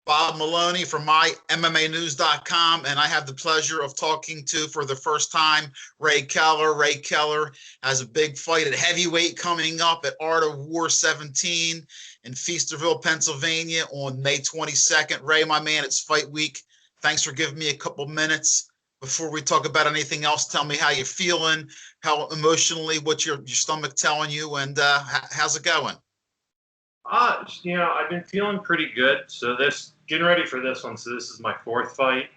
Bob Maloney from MyMMAnews.com, and I have the pleasure of talking to, for the first time, Ray Keller. Ray Keller has a big fight at heavyweight coming up at Art of War 17 in Feasterville, Pennsylvania on May 22nd. Ray, my man, it's fight week. Thanks for giving me a couple minutes. Before we talk about anything else, tell me how you're feeling, how emotionally, what's your stomach telling you, and how's it going? I've been feeling pretty good. So getting ready for this one. So this is my fourth fight.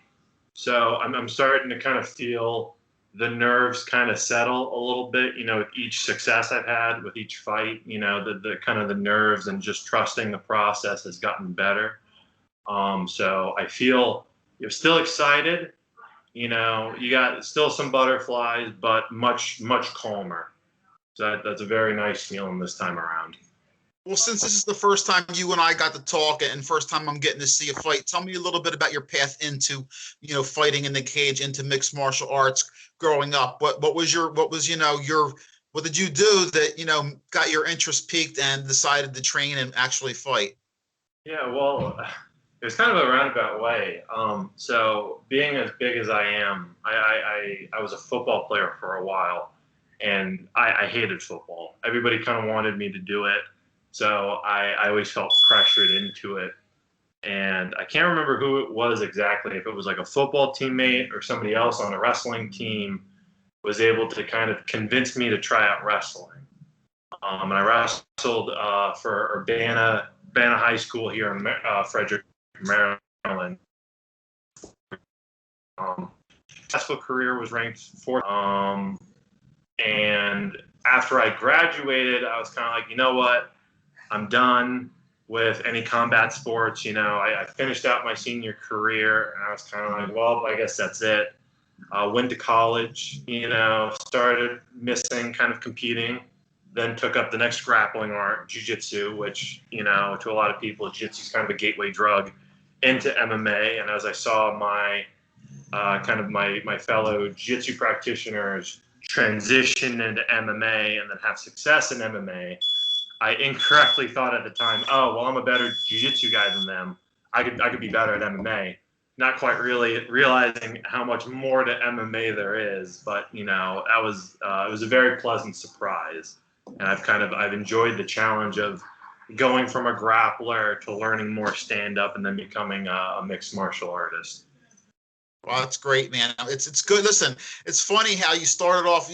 So I'm starting to kind of feel the nerves kind of settle a little bit, with each success I've had with each fight, the kind of the nerves and just trusting the process has gotten better. So I feel you're still excited, you got still some butterflies, but much, much calmer. So that's a very nice feeling this time around. Well, since this is the first time you and I got to talk and first time I'm getting to see a fight, tell me a little bit about your path into, fighting in the cage, into mixed martial arts growing up. What did you do that, got your interest peaked and decided to train and actually fight? Yeah, well, it was kind of a roundabout way. So being as big as I am, I was a football player for a while, and I hated football. Everybody kind of wanted me to do it. So I always felt pressured into it. And I can't remember who it was exactly, if it was like a football teammate or somebody else on a wrestling team was able to kind of convince me to try out wrestling. And I wrestled for Urbana High School here in Frederick, Maryland. Successful career, was ranked fourth. And after I graduated, I was kind of like, you know what? I'm done with any combat sports. I finished out my senior career, and I was kind of like, well, I guess that's it. Went to college, started missing kind of competing, then took up the next grappling art, jiu-jitsu, which, to a lot of people, jiu-jitsu is kind of a gateway drug into MMA. And as I saw my my fellow jiu-jitsu practitioners transition into MMA and then have success in MMA, I incorrectly thought at the time, oh, well, I'm a better jiu-jitsu guy than them. I could be better at MMA. Not quite really realizing how much more to MMA there is, but it was a very pleasant surprise, and I've enjoyed the challenge of going from a grappler to learning more stand-up and then becoming a mixed martial artist. Well, that's great, man. It's good. Listen, it's funny how you started off,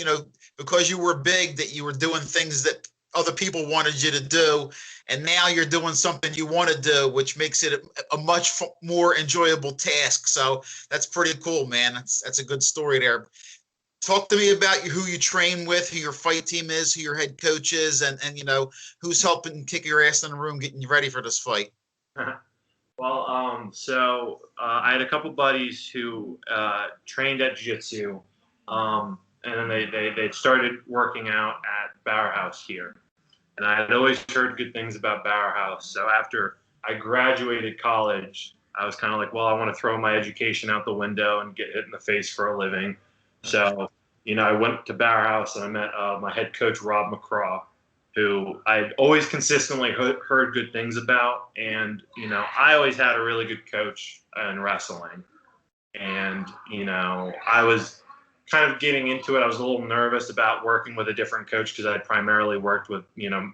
because you were big, that you were doing things that other people wanted you to do, and now you're doing something you want to do, which makes it a much more enjoyable task. So that's pretty cool, man. That's a good story there. Talk to me about who you train with, who your fight team is, who your head coach is, and who's helping kick your ass in the room, getting you ready for this fight. Well, I had a couple buddies who trained at jiu-jitsu, and then they started working out at Bauer House here. And I had always heard good things about Bauer House. So after I graduated college, I was kind of like, well, I want to throw my education out the window and get hit in the face for a living. So, I went to Bauer House and I met my head coach, Rob McCraw, who I'd always consistently heard good things about. And, I always had a really good coach in wrestling. And, I was kind of getting into it. I was a little nervous about working with a different coach because I primarily worked with,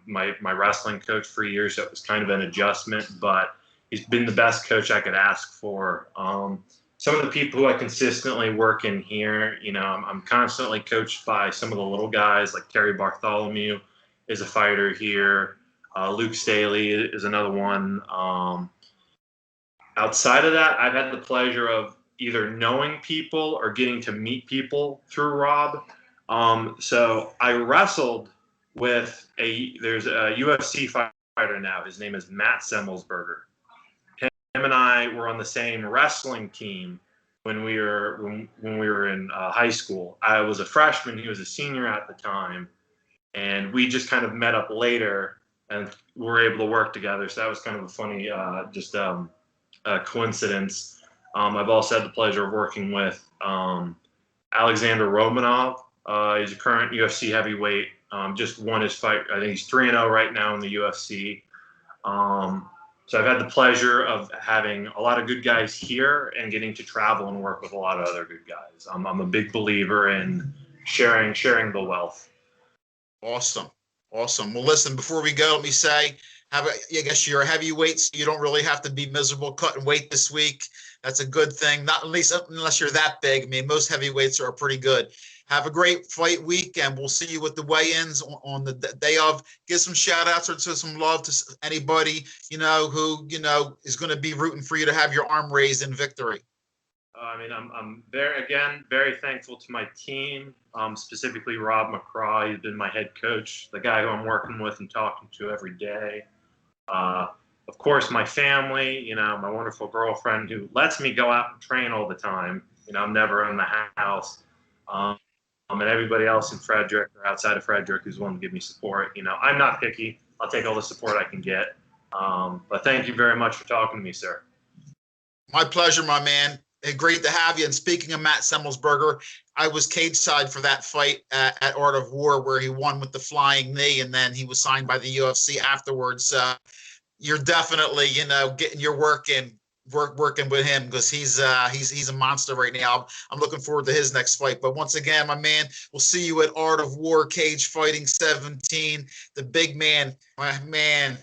my wrestling coach for years. So it was kind of an adjustment, but he's been the best coach I could ask for. Some of the people who I consistently work in here, I'm constantly coached by some of the little guys, like Terry Bartholomew is a fighter here. Luke Staley is another one. Outside of that, I've had the pleasure of either knowing people or getting to meet people through Rob. So I wrestled with there's a UFC fighter now. His name is Matt Semmelsberger. Him and I were on the same wrestling team when we were in high school. I was a freshman. He was a senior at the time. And we just kind of met up later and were able to work together. So that was kind of a funny coincidence. I've also had the pleasure of working with Alexander Romanov. He's a current UFC heavyweight. Just won his fight. I think he's 3-0 right now in the UFC. So I've had the pleasure of having a lot of good guys here and getting to travel and work with a lot of other good guys. I'm a big believer in sharing the wealth. Awesome. Awesome. Well, listen, before we go, let me say, I guess you're a heavyweight, so you don't really have to be miserable cutting weight this week. That's a good thing. Not at least unless you're that big. I mean, most heavyweights are pretty good. Have a great fight week, and we'll see you with the weigh-ins on the day of. Give some shout outs or to some love to anybody, who, is going to be rooting for you to have your arm raised in victory. I mean, I'm very thankful to my team, specifically Rob McCraw. He's been my head coach, the guy who I'm working with and talking to every day. Of course, my family, my wonderful girlfriend who lets me go out and train all the time. I'm never in the house. And everybody else in Frederick or outside of Frederick who's willing to give me support. I'm not picky. I'll take all the support I can get. But thank you very much for talking to me, sir. My pleasure, my man. Great to have you. And speaking of Matt Semmelsberger, I was cage side for that fight at Art of War where he won with the flying knee, and then he was signed by the UFC afterwards. You're definitely, getting your work in, working with him because he's a monster right now. I'm looking forward to his next fight. But once again, my man, we'll see you at Art of War Cage Fighting 17. The big man, my man,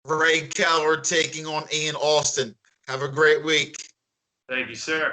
Ray Keller taking on Ian Austin. Have a great week. Thank you, sir.